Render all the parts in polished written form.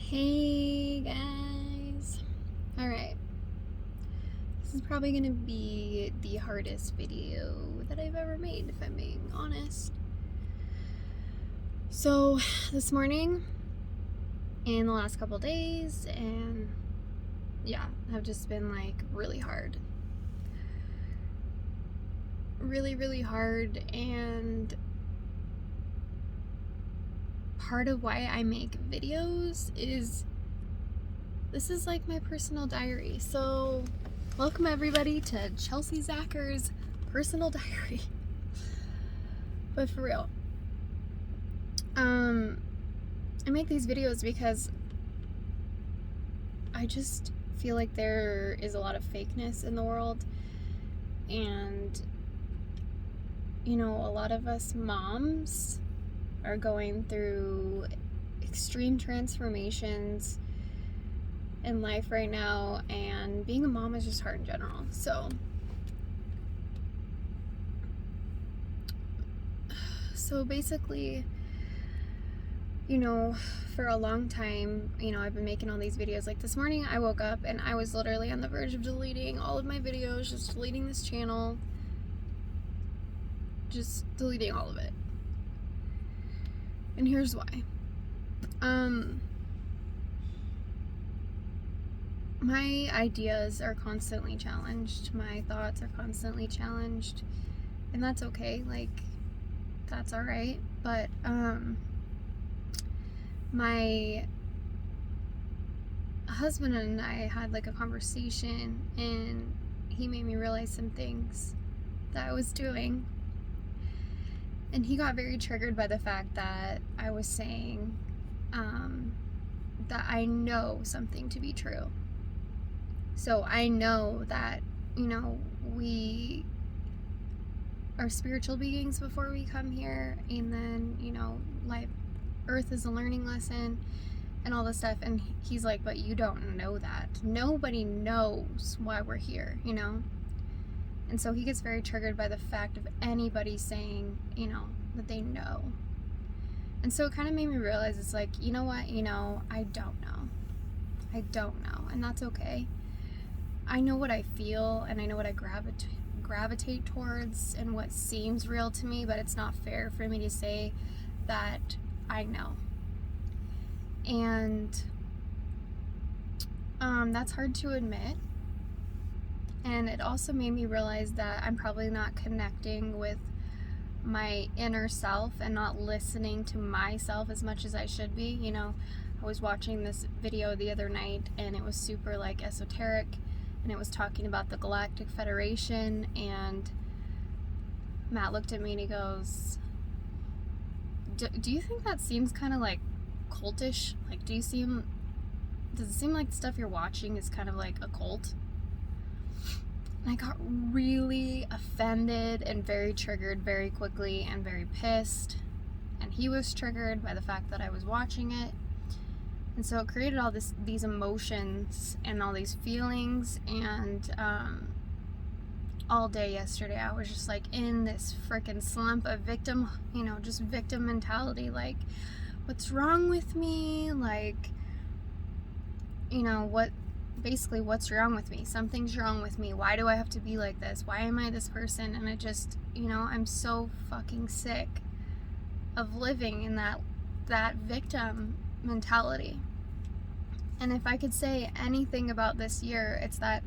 Hey guys. Alright. This is probably gonna be the hardest video that I've ever made, if I'm being honest. So, this morning, in the last couple days, and yeah, have just been like really hard. Really hard, and part of why I make videos is this is like my personal diary. So, welcome everybody to Chelsea Zacker's personal diary. But for real, I make these videos because I just feel like there is a lot of fakeness in the world, and you know, a lot of us moms are going through extreme transformations in life right now, and being a mom is just hard in general. So basically, you know, for a long time, you know, I've been making all these videos. Like this morning I woke up and I was literally on the verge of deleting all of my videos, just deleting this channel, just deleting all of it. And here's why. My ideas are constantly challenged. My thoughts are constantly challenged. And that's okay. Like, that's alright. But, my husband and I had like a conversation, and he made me realize some things that I was doing. And he got very triggered by the fact that I was saying that I know something to be true. So I know that, you know, we are spiritual beings before we come here, and then, you know, life, Earth is a learning lesson and all this stuff. And he's like, but you don't know that. Nobody knows why we're here, you know? And so he gets very triggered by the fact of anybody saying, you know, that they know. And so it kind of made me realize, it's like, you know what, you know, I don't know. I don't know, and that's okay. I know what I feel, and I know what I gravitate towards, and what seems real to me, but it's not fair for me to say that I know. And that's hard to admit. And it also made me realize that I'm probably not connecting with my inner self and not listening to myself as much as I should be. You know, I was watching this video the other night, and it was super like esoteric, and it was talking about the Galactic Federation, and Matt looked at me and he goes, do you think that seems kind of like cultish? Like, does it seem like the stuff you're watching is kind of like a cult? And I got really offended and very triggered very quickly, and very pissed. And he was triggered by the fact that I was watching it. And so it created all these emotions and all these feelings. And all day yesterday I was just like in this freaking slump of victim, you know, just victim mentality. Like, what's wrong with me? Like, you know, what's wrong with me? Something's wrong with me. Why do I have to be like this? Why am I this person? And it just, you know, I'm so fucking sick of living in that victim mentality. And if I could say anything about this year, it's that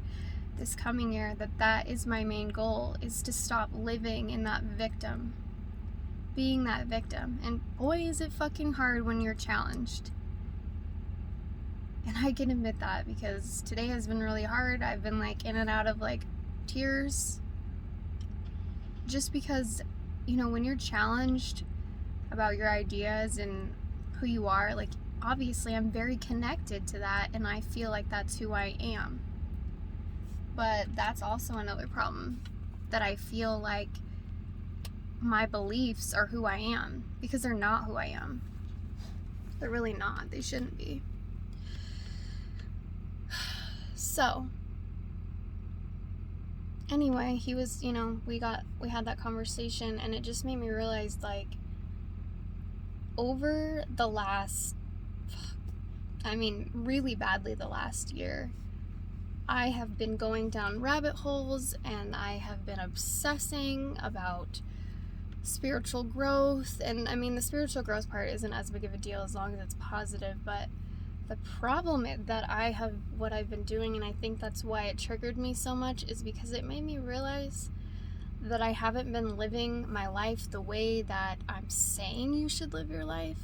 this coming year, that is my main goal, is to stop living in that victim, being that victim. And boy, is it fucking hard when you're challenged. And I can admit that, because today has been really hard. I've been like in and out of like tears, just because, you know, when you're challenged about your ideas and who you are, like, obviously I'm very connected to that, and I feel like that's who I am. But that's also another problem, that I feel like my beliefs are who I am, because they're not who I am. They're really not. They shouldn't be. So, anyway, he was, you know, we had that conversation, and it just made me realize, like, over the last I mean, really badly the last year. I have been going down rabbit holes and I have been obsessing about spiritual growth. And I mean, the spiritual growth part isn't as big of a deal as long as it's positive, but the problem that what I've been doing, and I think that's why it triggered me so much, is because it made me realize that I haven't been living my life the way that I'm saying you should live your life.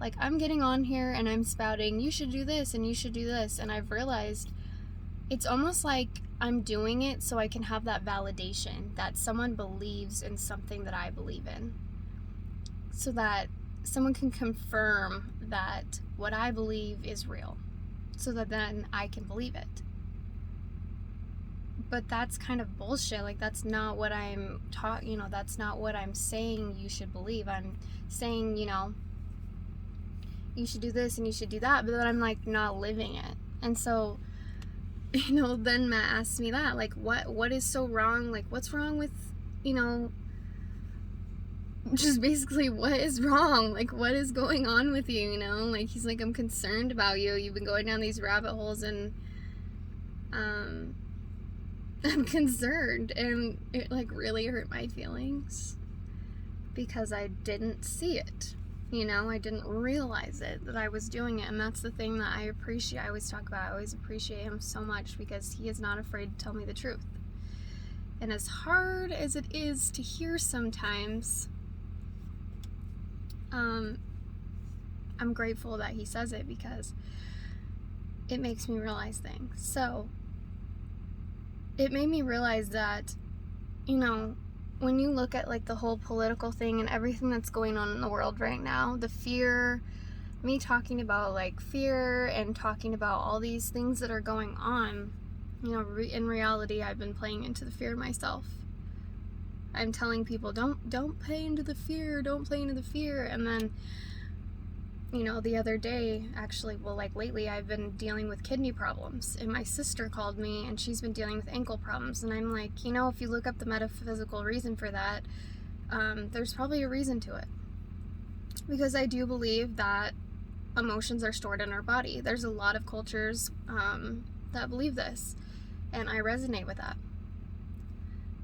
Like, I'm getting on here and I'm spouting, you should do this and you should do this, and I've realized it's almost like I'm doing it so I can have that validation that someone believes in something that I believe in. So that someone can confirm that what I believe is real. So that then I can believe it. But that's kind of bullshit. Like, that's not what I'm that's not what I'm saying you should believe. I'm saying, you should do this and you should do that, but then I'm like not living it. And so, then Matt asked me that, like, what is so wrong? Like, what's wrong with, just basically what is wrong? Like, what is going on with you, Like, he's like, I'm concerned about you. You've been going down these rabbit holes and, I'm concerned. And it, like, really hurt my feelings because I didn't see it. I didn't realize it, that I was doing it. And that's the thing that I appreciate. I always talk about, I always appreciate him so much because he is not afraid to tell me the truth. And as hard as it is to hear sometimes, I'm grateful that he says it because it makes me realize things. So it made me realize that, when you look at like the whole political thing and everything that's going on in the world right now, the fear, me talking about like fear and talking about all these things that are going on, in reality, I've been playing into the fear myself. I'm telling people, don't play into the fear, don't play into the fear. And then, the other day, actually, lately, I've been dealing with kidney problems. And my sister called me and she's been dealing with ankle problems. And I'm like, if you look up the metaphysical reason for that, there's probably a reason to it. Because I do believe that emotions are stored in our body. There's a lot of cultures that believe this. And I resonate with that.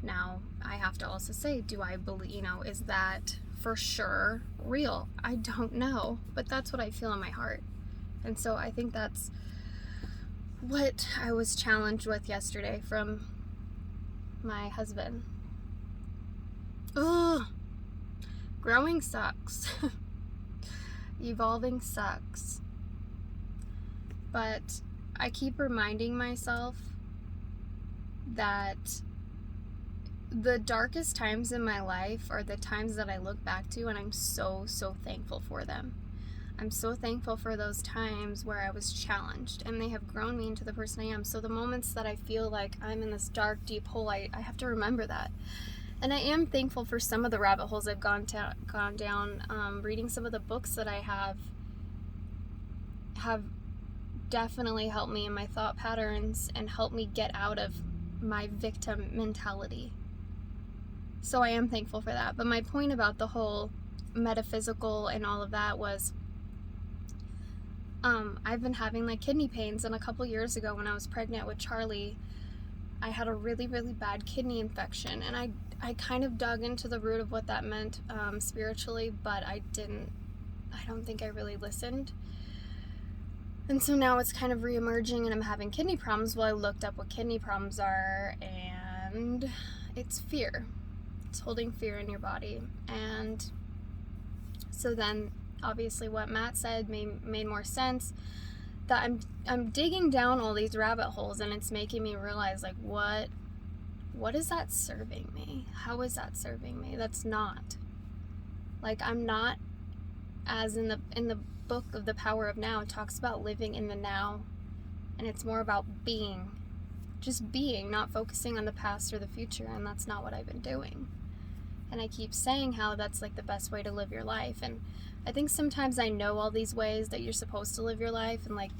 Now, I have to also say, do I believe, is that for sure real? I don't know, but that's what I feel in my heart. And so I think that's what I was challenged with yesterday from my husband. Ugh. Growing sucks. Evolving sucks. But I keep reminding myself that the darkest times in my life are the times that I look back to, and I'm so, so thankful for them. I'm so thankful for those times where I was challenged, and they have grown me into the person I am. So the moments that I feel like I'm in this dark, deep hole, I have to remember that. And I am thankful for some of the rabbit holes I've gone down. Reading some of the books that I have definitely helped me in my thought patterns and helped me get out of my victim mentality. So I am thankful for that. But my point about the whole metaphysical and all of that was, I've been having like kidney pains, and a couple years ago when I was pregnant with Charlie, I had a really, really bad kidney infection, and I kind of dug into the root of what that meant spiritually, but I don't think I really listened. And so now it's kind of re-emerging and I'm having kidney problems. Well, I looked up what kidney problems are, and it's fear. It's holding fear in your body. And so then obviously what Matt said made more sense, that I'm digging down all these rabbit holes, and it's making me realize, like, what is that serving me? How is that serving me? That's not. Like, I'm not, as in the book of The Power of Now, it talks about living in the now, and it's more about being. Just being, not focusing on the past or the future, and that's not what I've been doing. And I keep saying how that's like the best way to live your life, and I think sometimes I know all these ways that you're supposed to live your life, and like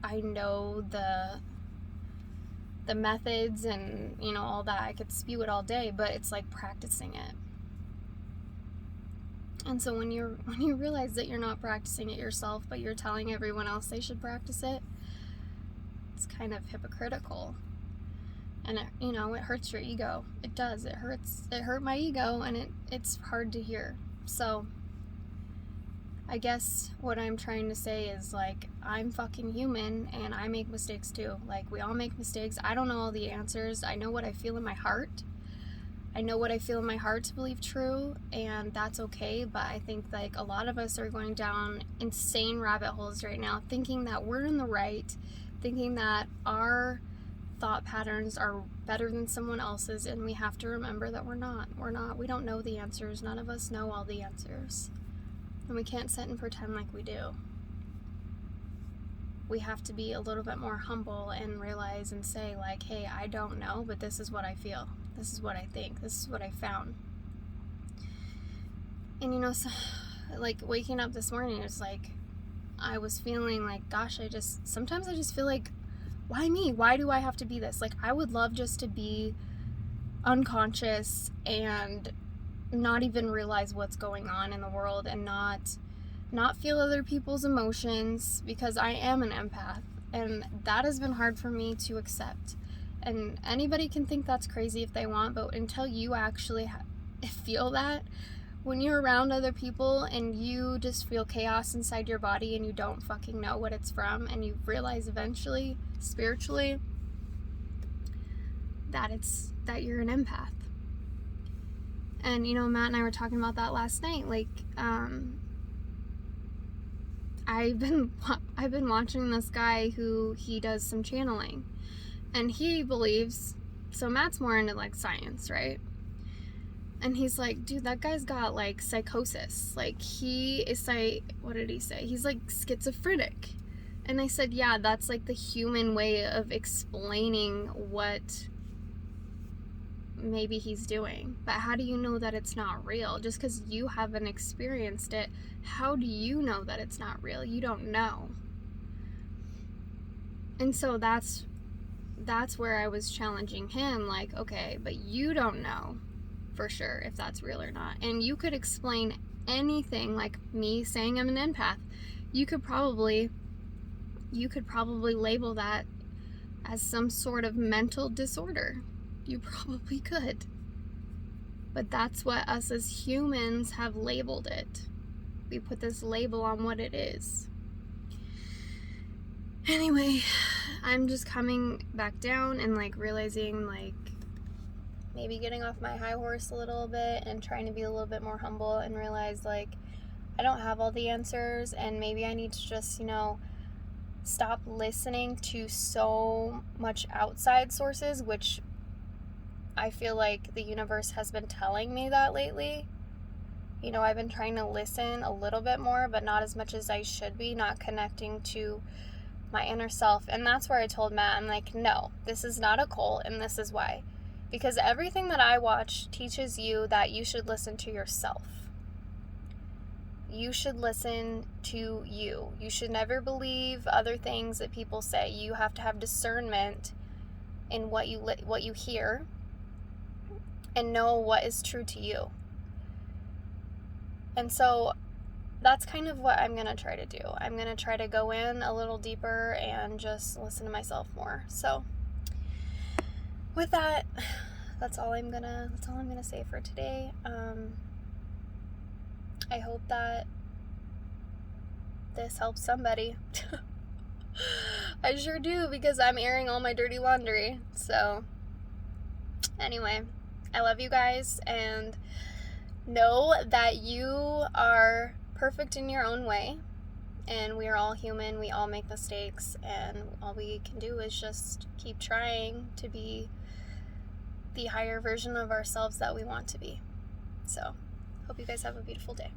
I know the methods and all that. I could spew it all day, but it's like practicing it. And so when you realize that you're not practicing it yourself, but you're telling everyone else they should practice it, it's kind of hypocritical. And it hurts your ego. It does. It hurt my ego, and it's hard to hear. So I guess what I'm trying to say is, like, I'm fucking human and I make mistakes too. Like, we all make mistakes. I don't know all the answers. I know what I feel in my heart. I know what I feel in my heart to believe true, and that's okay. But I think, like, a lot of us are going down insane rabbit holes right now, thinking that we're in the right, thinking that our thought patterns are better than someone else's, and we have to remember that we're not. We don't know the answers. None of us know all the answers. And we can't sit and pretend like we do. We have to be a little bit more humble and realize and say, like, hey, I don't know, but this is what I feel. This is what I think. This is what I found. And so, like, waking up this morning, it's like, I was feeling like, gosh, sometimes I just feel like, why me? Why do I have to be this? Like, I would love just to be unconscious and not even realize what's going on in the world, and not feel other people's emotions, because I am an empath, and that has been hard for me to accept. And anybody can think that's crazy if they want, but until you actually feel that, when you're around other people and you just feel chaos inside your body and you don't fucking know what it's from, and you realize eventually, spiritually, that you're an empath. And Matt and I were talking about that last night. Like, I've been watching this guy who he does some channeling, and he believes, so Matt's more into, like, science, right? And he's like, dude, that guy's got, like, psychosis. Like, he is, like, what did he say? He's, like, schizophrenic. And I said, yeah, that's, like, the human way of explaining what maybe he's doing. But how do you know that it's not real? Just because you haven't experienced it, how do you know that it's not real? You don't know. And so that's where I was challenging him, like, okay, but you don't know for sure if that's real or not. And you could explain anything, like me saying I'm an empath. You could probably label that as some sort of mental disorder. You probably could. But that's what us as humans have labeled it. We put this label on what it is. Anyway, I'm just coming back down and, like, realizing, like, maybe getting off my high horse a little bit and trying to be a little bit more humble and realize, like, I don't have all the answers, and maybe I need to just, stop listening to so much outside sources, which I feel like the universe has been telling me that lately. I've been trying to listen a little bit more, but not as much as I should be, not connecting to my inner self. And that's where I told Matt, I'm like, no, this is not a cult, and this is why. Because everything that I watch teaches you that you should listen to yourself. You should listen to you. You should never believe other things that people say. You have to have discernment in what you hear, and know what is true to you. And so that's kind of what I'm going to try to do. I'm going to try to go in a little deeper and just listen to myself more. So with that, that's all I'm going to say for today. I hope that this helps somebody. I sure do, because I'm airing all my dirty laundry. So anyway, I love you guys, and know that you are perfect in your own way, and we are all human. We all make mistakes, and all we can do is just keep trying to be the higher version of ourselves that we want to be. So, hope you guys have a beautiful day.